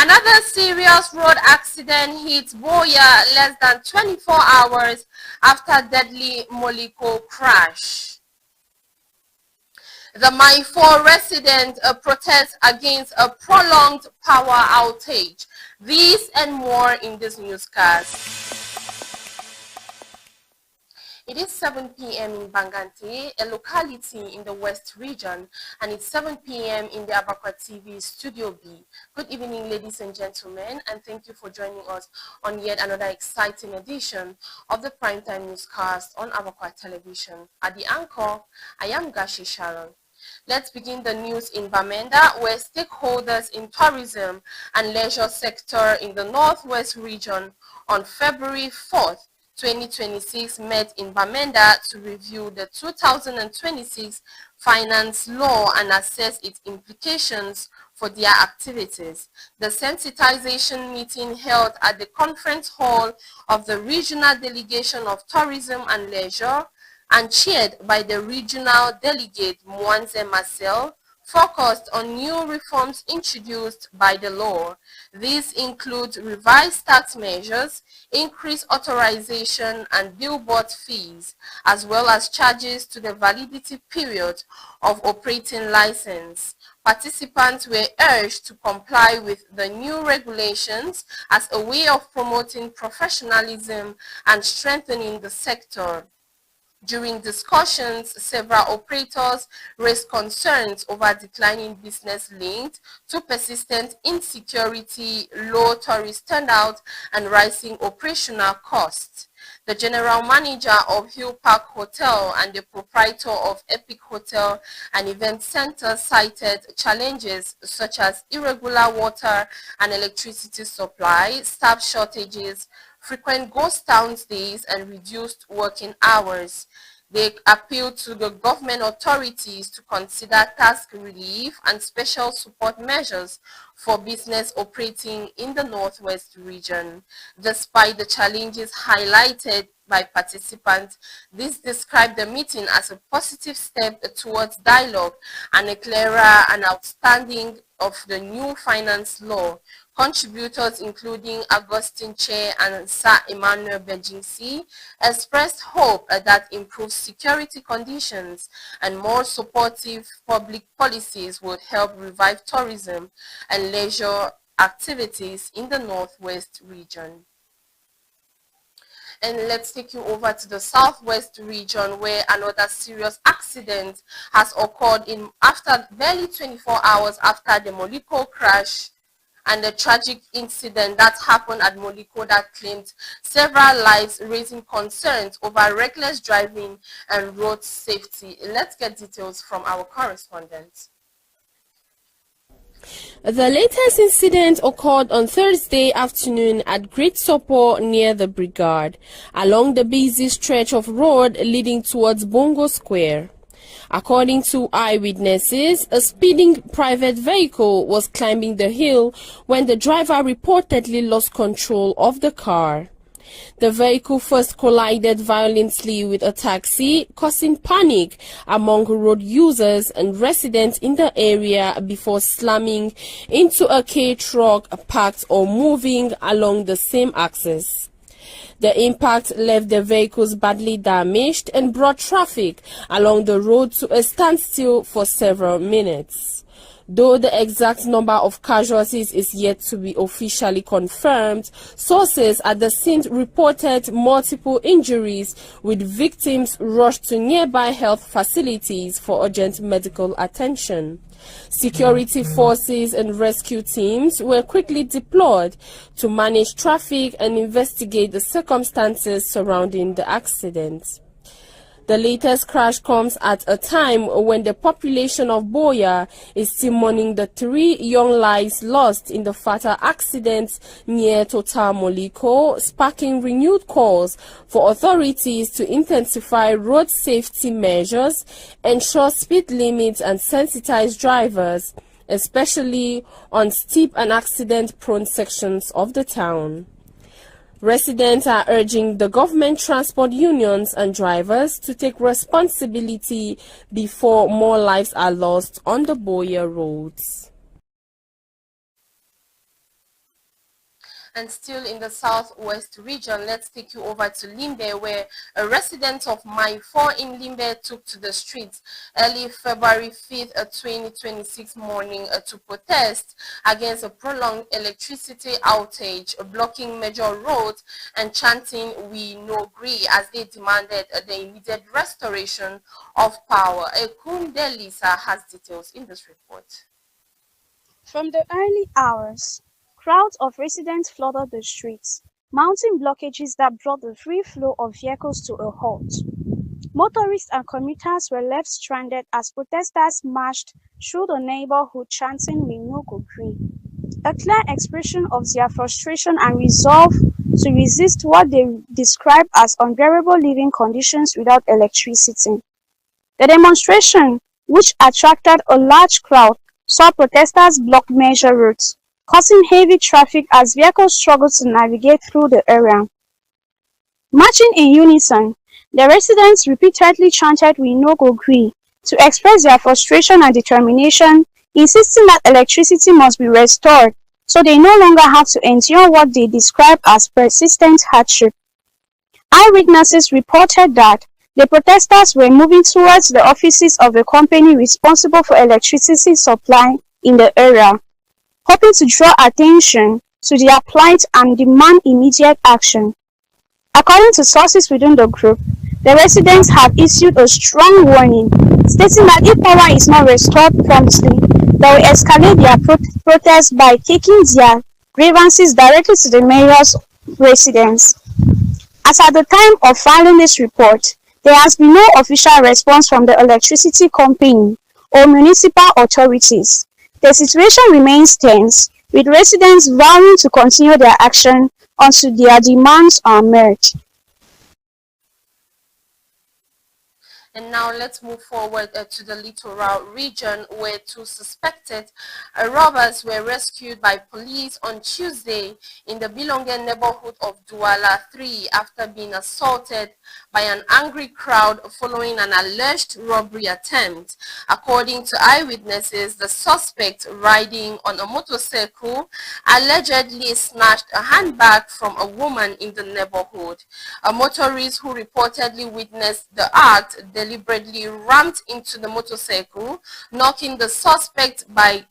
Another serious road accident hit Buea less than 24 hours after deadly Molyko crash. The Mile 4 resident protests against a prolonged power outage. These and more in this newscast. It is 7 p.m. in Bangante, a locality in the West region, and it's 7 p.m. in the Abakwa TV Studio B. Good evening, ladies and gentlemen, and thank you for joining us on yet another exciting edition of the Primetime Newscast on Abakwa Television. At the anchor, I am Gashi Sharon. Let's begin the news in Bamenda, where stakeholders in tourism and leisure sector in the Northwest region on February 4th, 2026 met in Bamenda to review the 2026 finance law and assess its implications for their activities. The sensitization meeting held at the conference hall of the Regional Delegation of Tourism and Leisure and chaired by the regional delegate Mwanze Marcel focused on new reforms introduced by the law. These include revised tax measures, increased authorization and billboard fees, as well as charges to the validity period of operating license. Participants were urged to comply with the new regulations as a way of promoting professionalism and strengthening the sector. During discussions, several operators raised concerns over declining business linked to persistent insecurity, low tourist turnout, and rising operational costs. The general manager of Hill Park Hotel and the proprietor of Epic Hotel and Event Center cited challenges such as irregular water and electricity supply, staff shortages, frequent ghost town days, and reduced working hours. They appealed to the government authorities to consider tax relief and special support measures for business operating in the Northwest region. Despite the challenges highlighted by participants, this described the meeting as a positive step towards dialogue and a clearer and outstanding of the new finance law. Contributors, including Augustine Che and Sir Emmanuel Bejinsi, expressed hope that improved security conditions and more supportive public policies would help revive tourism and leisure activities in the Northwest region. And let's take you over to the Southwest region, where another serious accident has occurred after barely 24 hours after the Molyko crash and the tragic incident that happened at Molyko that claimed several lives, raising concerns over reckless driving and road safety. Let's get details from our correspondent. The latest incident occurred on Thursday afternoon at Great Sopo near the Brigade, along the busy stretch of road leading towards Bongo Square. According to eyewitnesses, a speeding private vehicle was climbing the hill when the driver reportedly lost control of the car. The vehicle first collided violently with a taxi, causing panic among road users and residents in the area before slamming into a K truck parked or moving along the same axis. The impact left the vehicles badly damaged and brought traffic along the road to a standstill for several minutes. Though the exact number of casualties is yet to be officially confirmed, sources at the scene reported multiple injuries, with victims rushed to nearby health facilities for urgent medical attention. Security forces and rescue teams were quickly deployed to manage traffic and investigate the circumstances surrounding the accident. The latest crash comes at a time when the population of Buea is still mourning the 3 young lives lost in the fatal accident near Total Molyko, sparking renewed calls for authorities to intensify road safety measures, ensure speed limits, and sensitize drivers, especially on steep and accident-prone sections of the town. Residents are urging the government, transport unions and drivers to take responsibility before more lives are lost on the Buea roads. And still in the southwest region, let's take you over to Limbe, where a resident of Mile 4 in Limbe took to the streets early February 5th, 2026 morning to protest against a prolonged electricity outage, blocking major roads and chanting "We no gree" as they demanded the immediate restoration of power. Ekunde Lisa has details in this report. From the early hours, crowds of residents flooded the streets, mounting blockages that brought the free flow of vehicles to a halt. Motorists and commuters were left stranded as protesters marched through the neighborhood chanting "We no go gree," a clear expression of their frustration and resolve to resist what they described as unbearable living conditions without electricity. The demonstration, which attracted a large crowd, saw protesters block major roads, causing heavy traffic as vehicles struggled to navigate through the area. Marching in unison, the residents repeatedly chanted "We no go gree" to express their frustration and determination, insisting that electricity must be restored so they no longer have to endure what they described as persistent hardship. Eyewitnesses reported that the protesters were moving towards the offices of the company responsible for electricity supply in the area, hoping to draw attention to their plight and demand immediate action. According to sources within the group, the residents have issued a strong warning, stating that if power is not restored promptly, they will escalate their protest by taking their grievances directly to the mayor's residence. As at the time of filing this report, there has been no official response from the electricity company or municipal authorities. The situation remains tense, with residents vowing to continue their action until their demands are met. And now let's move forward to the littoral region, where two suspected robbers were rescued by police on Tuesday in the Bilonge neighborhood of Douala 3 after being assaulted by an angry crowd following an alleged robbery attempt. According to eyewitnesses, the suspect, riding on a motorcycle, allegedly snatched a handbag from a woman in the neighborhood. A motorist who reportedly witnessed the act deliberately rammed into the motorcycle, knocking the suspect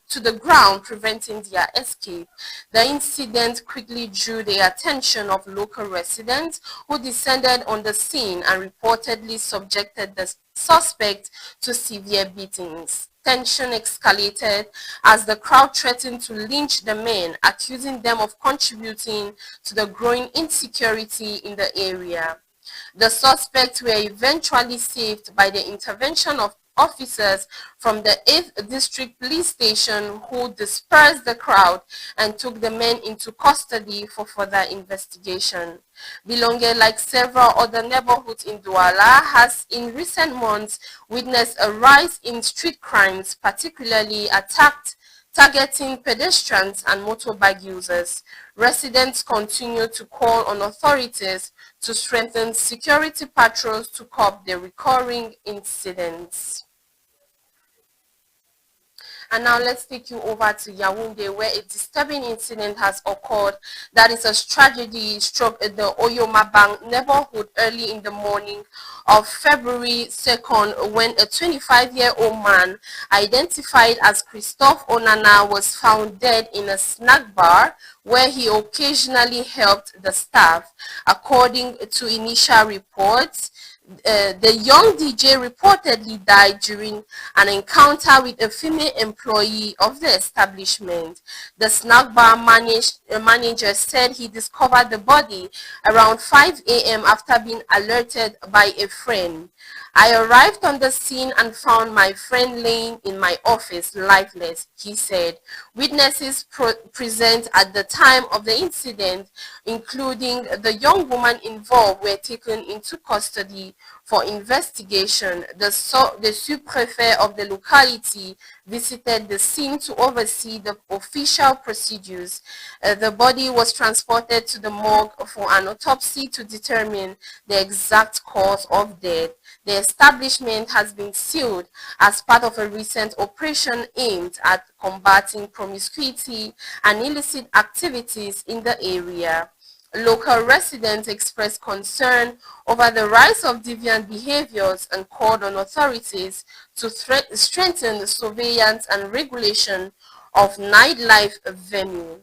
to the ground, preventing their escape. The incident quickly drew the attention of local residents, who descended on the scene and reportedly subjected the suspect to severe beatings. Tension escalated as the crowd threatened to lynch the men, accusing them of contributing to the growing insecurity in the area. The suspects were eventually saved by the intervention of officers from the 8th District Police Station, who dispersed the crowd and took the men into custody for further investigation. Bilonge, like several other neighborhoods in Douala, has in recent months witnessed a rise in street crimes, particularly targeting pedestrians and motorbike users. Residents continue to call on authorities to strengthen security patrols to curb the recurring incidents. And now let's take you over to Yaoundé, where a disturbing incident has occurred that is a tragedy struck at the Oyomabang neighborhood early in the morning of February 2nd, when a 25-year-old man identified as Christophe Onana was found dead in a snack bar where he occasionally helped the staff. According to initial reports, the young DJ reportedly died during an encounter with a female employee of the establishment. The snack bar manager said he discovered the body around 5 a.m. after being alerted by a friend. "I arrived on the scene and found my friend laying in my office lifeless," he said. Witnesses present at the time of the incident, including the young woman involved, were taken into custody for investigation. The sous-prefect of the locality visited the scene to oversee the official procedures. The body was transported to the morgue for an autopsy to determine the exact cause of death. The establishment has been sealed as part of a recent operation aimed at combating promiscuity and illicit activities in the area. Local residents expressed concern over the rise of deviant behaviors and called on authorities to strengthen the surveillance and regulation of nightlife venues.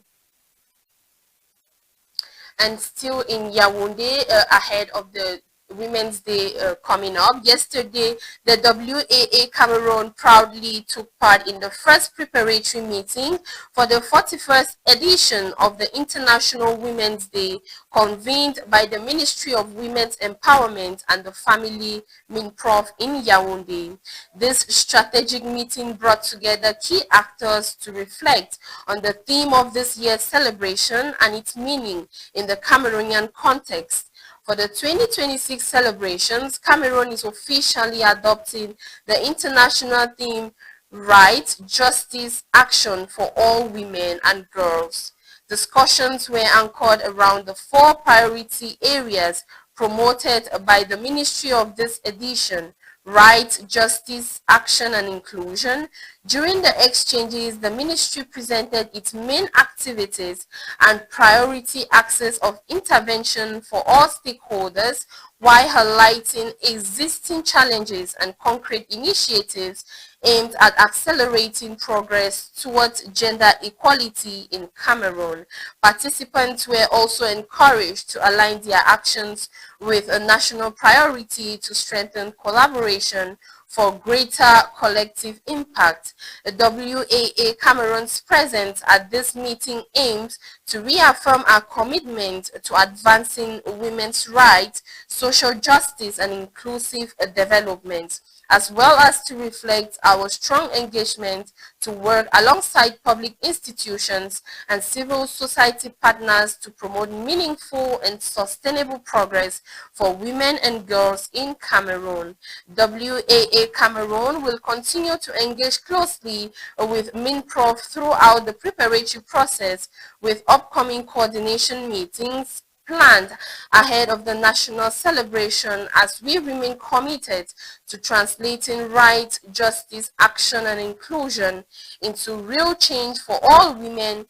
And still in Yaoundé, ahead of the Women's Day coming up. Yesterday, the WAA Cameroon proudly took part in the first preparatory meeting for the 41st edition of the International Women's Day, convened by the Ministry of Women's Empowerment and the Family MINPROF in Yaoundé. This strategic meeting brought together key actors to reflect on the theme of this year's celebration and its meaning in the Cameroonian context. For the 2026 celebrations, Cameroon is officially adopting the international theme Right, Justice, Action for All Women and Girls. Discussions were anchored around the 4 priority areas promoted by the Ministry of this edition: Right, Justice, Action and Inclusion. During the exchanges, the ministry presented its main activities and priority axes of intervention for all stakeholders, while highlighting existing challenges and concrete initiatives aimed at accelerating progress towards gender equality in Cameroon. Participants were also encouraged to align their actions with a national priority to strengthen collaboration for greater collective impact. The WAA Cameroon's presence at this meeting aims to reaffirm our commitment to advancing women's rights, social justice, and inclusive development, as well as to reflect our strong engagement to work alongside public institutions and civil society partners to promote meaningful and sustainable progress for women and girls in Cameroon. WAA Cameroon will continue to engage closely with MINPROF throughout the preparatory process, with upcoming coordination meetings planned ahead of the national celebration, as we remain committed to translating right, justice, action, and inclusion into real change for all women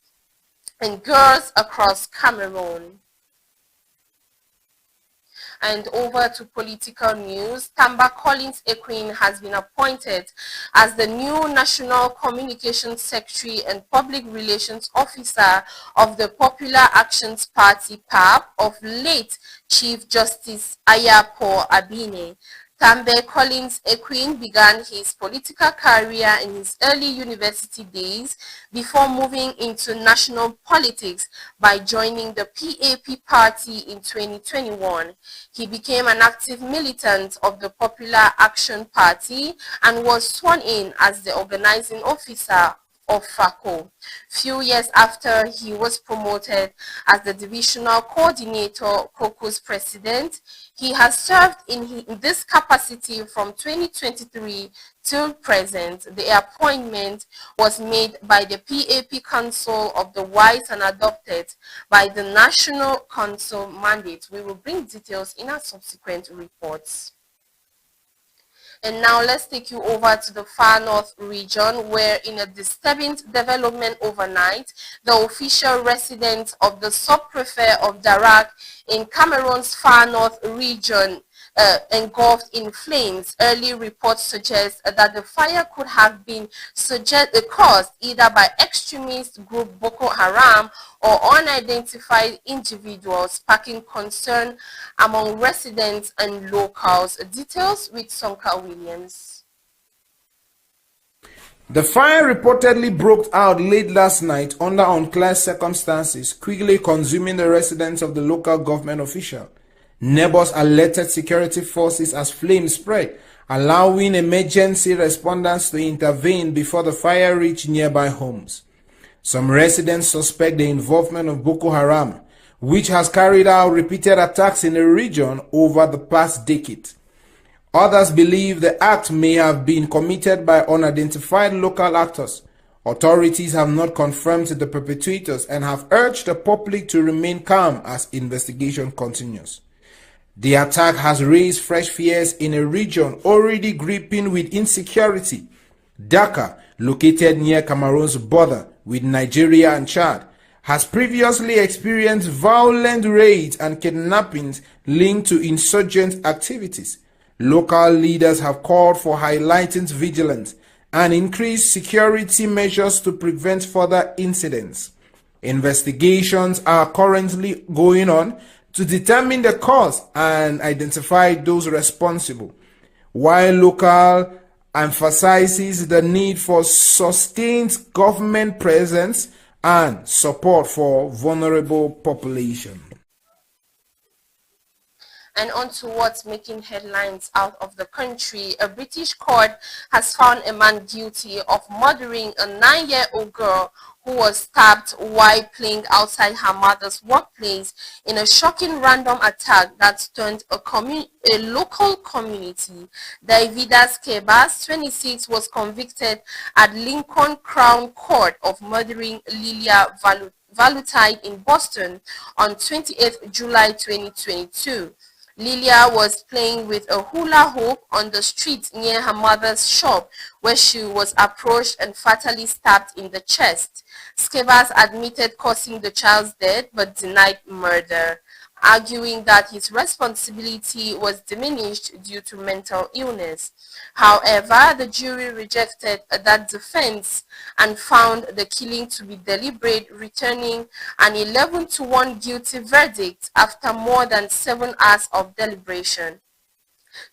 and girls across Cameroon. And over to political news. Tamba Collins Equine has been appointed as the new National Communications Secretary and Public Relations Officer of the Popular Actions Party (PAP) of late Chief Justice Ayapo Abine. Tambe Collins Equine began his political career in his early university days before moving into national politics by joining the PAP party in 2021. He became an active militant of the Popular Action Party and was sworn in as the organizing officer of FACO. Few years after he was promoted as the divisional coordinator, COCO's president, he has served in this capacity from 2023 till present. The appointment was made by the PAP Council of the Wise and adopted by the National Council mandate. We will bring details in our subsequent reports. And now let's take you over to the Far North region, where in a disturbing development overnight, the official residence of the sub-prefect of Darak in Cameroon's Far North region engulfed in flames. Early reports suggest that the fire could have been caused either by extremist group Boko Haram or unidentified individuals, sparking concern among residents and locals. Details with Sonka Williams. The fire reportedly broke out late last night under unclear circumstances, quickly consuming the residence of the local government official. Neighbors alerted security forces as flames spread, allowing emergency responders to intervene before the fire reached nearby homes. Some residents suspect the involvement of Boko Haram, which has carried out repeated attacks in the region over the past decade. Others believe the act may have been committed by unidentified local actors. Authorities have not confirmed the perpetrators and have urged the public to remain calm as investigation continues. The attack has raised fresh fears in a region already gripping with insecurity. Dhaka, located near Cameroon's border with Nigeria and Chad, has previously experienced violent raids and kidnappings linked to insurgent activities. Local leaders have called for heightened vigilance and increased security measures to prevent further incidents. Investigations are currently going on to determine the cause and identify those responsible, while local emphasizes the need for sustained government presence and support for vulnerable population. And on to what's making headlines out of the country. A British court has found a man guilty of murdering a 9-year-old girl who was stabbed while playing outside her mother's workplace in a shocking random attack that stunned a local community. Davidas Kebas, 26, was convicted at Lincoln Crown Court of murdering Lilia Valutide in Boston on 28 July 2022. Lilia was playing with a hula hoop on the street near her mother's shop where she was approached and fatally stabbed in the chest. Skevas admitted causing the child's death but denied murder, arguing that his responsibility was diminished due to mental illness. However, the jury rejected that defense and found the killing to be deliberate, returning an 11-1 guilty verdict after more than 7 hours of deliberation.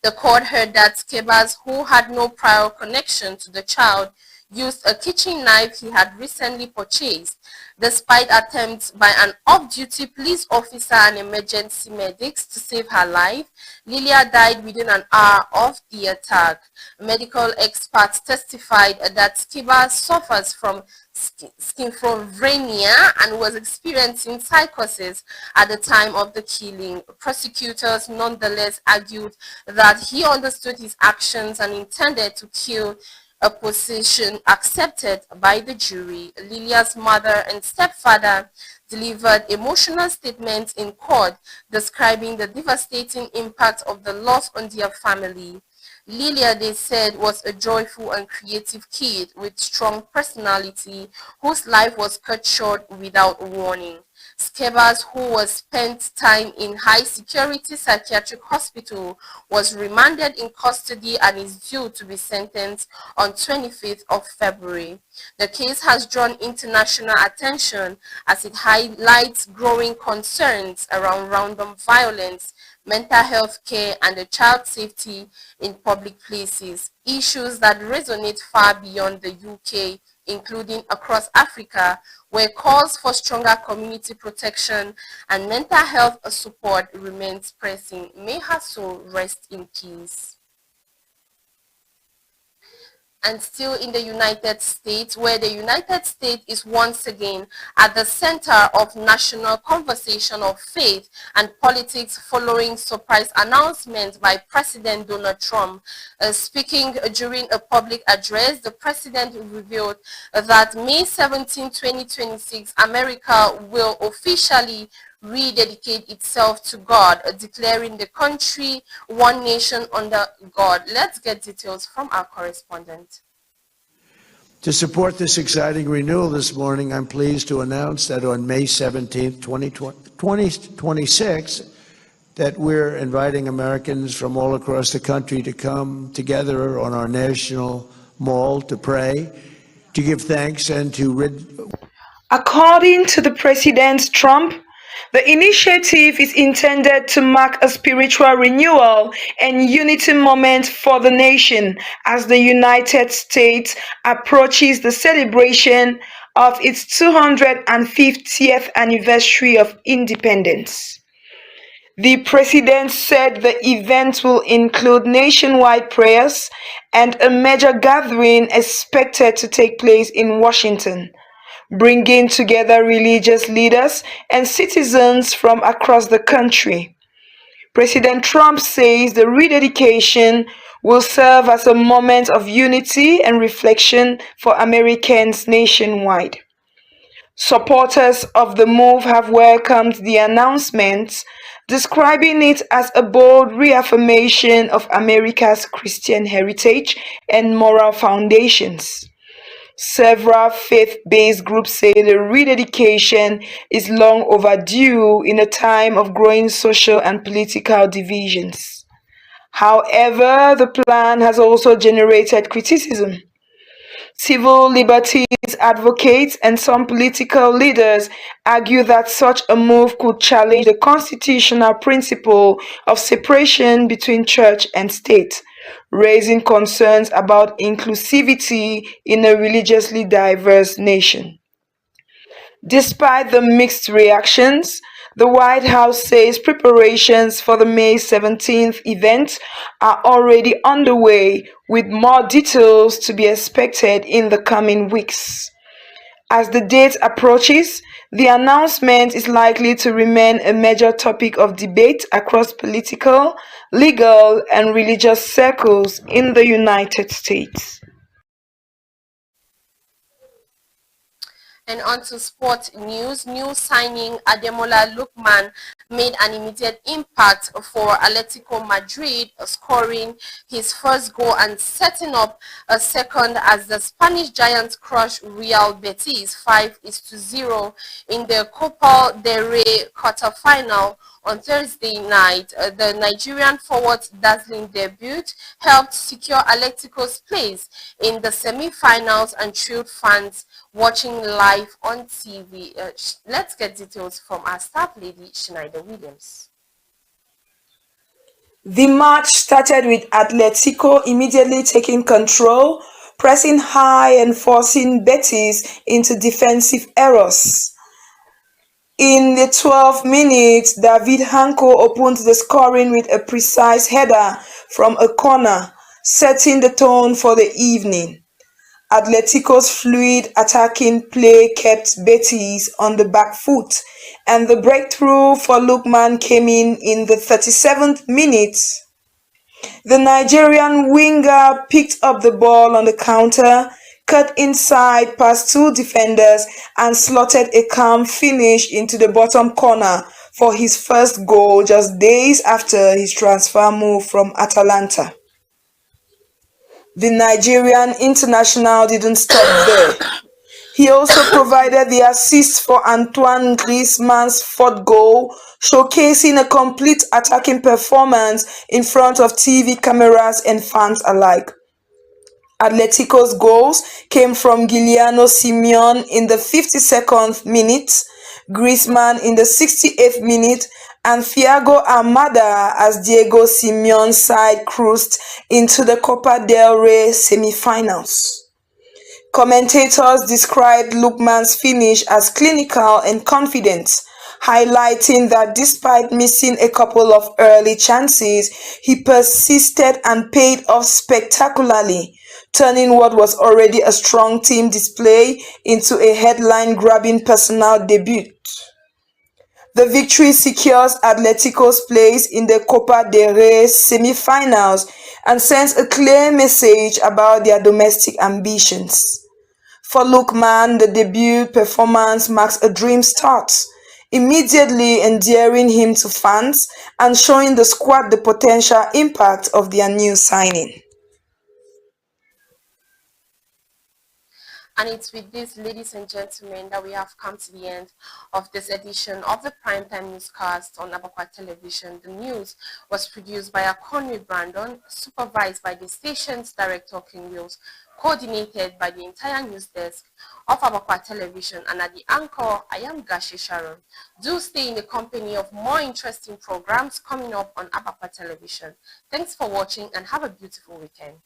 The court heard that Skebas, who had no prior connection to the child, used a kitchen knife he had recently purchased. Despite attempts by an off-duty police officer and emergency medics to save her life, Lilia died within an hour of the attack. Medical experts testified that Skebas suffers from schizophrenia and was experiencing psychosis at the time of the killing. Prosecutors nonetheless argued that he understood his actions and intended to kill, a position accepted by the jury. Lilia's mother and stepfather delivered emotional statements in court describing the devastating impact of the loss on their family. Lilia, they said, was a joyful and creative kid with strong personality whose life was cut short without warning. Skebas, who was spent time in high-security psychiatric hospital, was remanded in custody and is due to be sentenced on 25th of February. The case has drawn international attention as it highlights growing concerns around random violence, mental health care, and the child safety in public places, issues that resonate far beyond the UK, including across Africa, where calls for stronger community protection and mental health support remains pressing. May her soul rest in peace. And still in the United States, where the United States is once again at the center of national conversation of faith and politics following surprise announcements by President Donald Trump. Speaking during a public address, the president revealed that May 17, 2026, America will officially rededicate itself to God, declaring the country one nation under God. Let's get details from our correspondent. To support this exciting renewal this morning, I'm pleased to announce that on May 17, 2026, that we're inviting Americans from all across the country to come together on our national mall to pray, to give thanks, and to According to the President Trump, the initiative is intended to mark a spiritual renewal and unity moment for the nation as the United States approaches the celebration of its 250th anniversary of independence. The president said the event will include nationwide prayers and a major gathering expected to take place in Washington, bringing together religious leaders and citizens from across the country. President Trump says the rededication will serve as a moment of unity and reflection for Americans nationwide. Supporters of the move have welcomed the announcement, describing it as a bold reaffirmation of America's Christian heritage and moral foundations. Several faith-based groups say the rededication is long overdue in a time of growing social and political divisions. However, the plan has also generated criticism. Civil liberties advocates and some political leaders argue that such a move could challenge the constitutional principle of separation between church and state, raising concerns about inclusivity in a religiously diverse nation. Despite the mixed reactions, the White House says preparations for the May 17th event are already underway, with more details to be expected in the coming weeks. As the date approaches, the announcement is likely to remain a major topic of debate across political, legal, and religious circles in the United States. And on to sport news. New signing Ademola Lookman made an immediate impact for Atletico Madrid, scoring his first goal and setting up a second as the Spanish giants crushed Real Betis 5-0 in the Copa del Rey quarter-final on Thursday night. The Nigerian forward's dazzling debut helped secure Atletico's place in the semi-finals and thrilled fans watching live on TV. Let's get details from our staff lady, Schneider Williams. The match started with Atletico immediately taking control, pressing high and forcing Betis into defensive errors. In the 12th minute, David Hanko opened the scoring with a precise header from a corner, setting the tone for the evening. Atletico's fluid attacking play kept Betis on the back foot, and the breakthrough for Lookman came in the 37th minute. The Nigerian winger picked up the ball on the counter, cut inside past two defenders, and slotted a calm finish into the bottom corner for his first goal just days after his transfer move from Atalanta. The Nigerian international didn't stop there. He also provided the assist for Antoine Griezmann's fourth goal, showcasing a complete attacking performance in front of TV cameras and fans alike. Atletico's goals came from Giuliano Simeone in the 52nd minute, Griezmann in the 68th minute, and Thiago Almada as Diego Simeone's side cruised into the Copa del Rey semi-finals. Commentators described Lookman's finish as clinical and confident, highlighting that despite missing a couple of early chances, he persisted and paid off spectacularly, turning what was already a strong team display into a headline-grabbing personal debut. The victory secures Atletico's place in the Copa del Rey semi-finals and sends a clear message about their domestic ambitions. For Lookman, the debut performance marks a dream start, immediately endearing him to fans and showing the squad the potential impact of their new signing. And it's with this, ladies and gentlemen, that we have come to the end of this edition of the Primetime Newscast on Abakwa Television. The news was produced by Akonwi Brandon, supervised by the station's director, King Wills, coordinated by the entire news desk of Abakwa Television, and at the anchor, I am Gashi Sharon. Do stay in the company of more interesting programs coming up on Abakwa Television. Thanks for watching and have a beautiful weekend.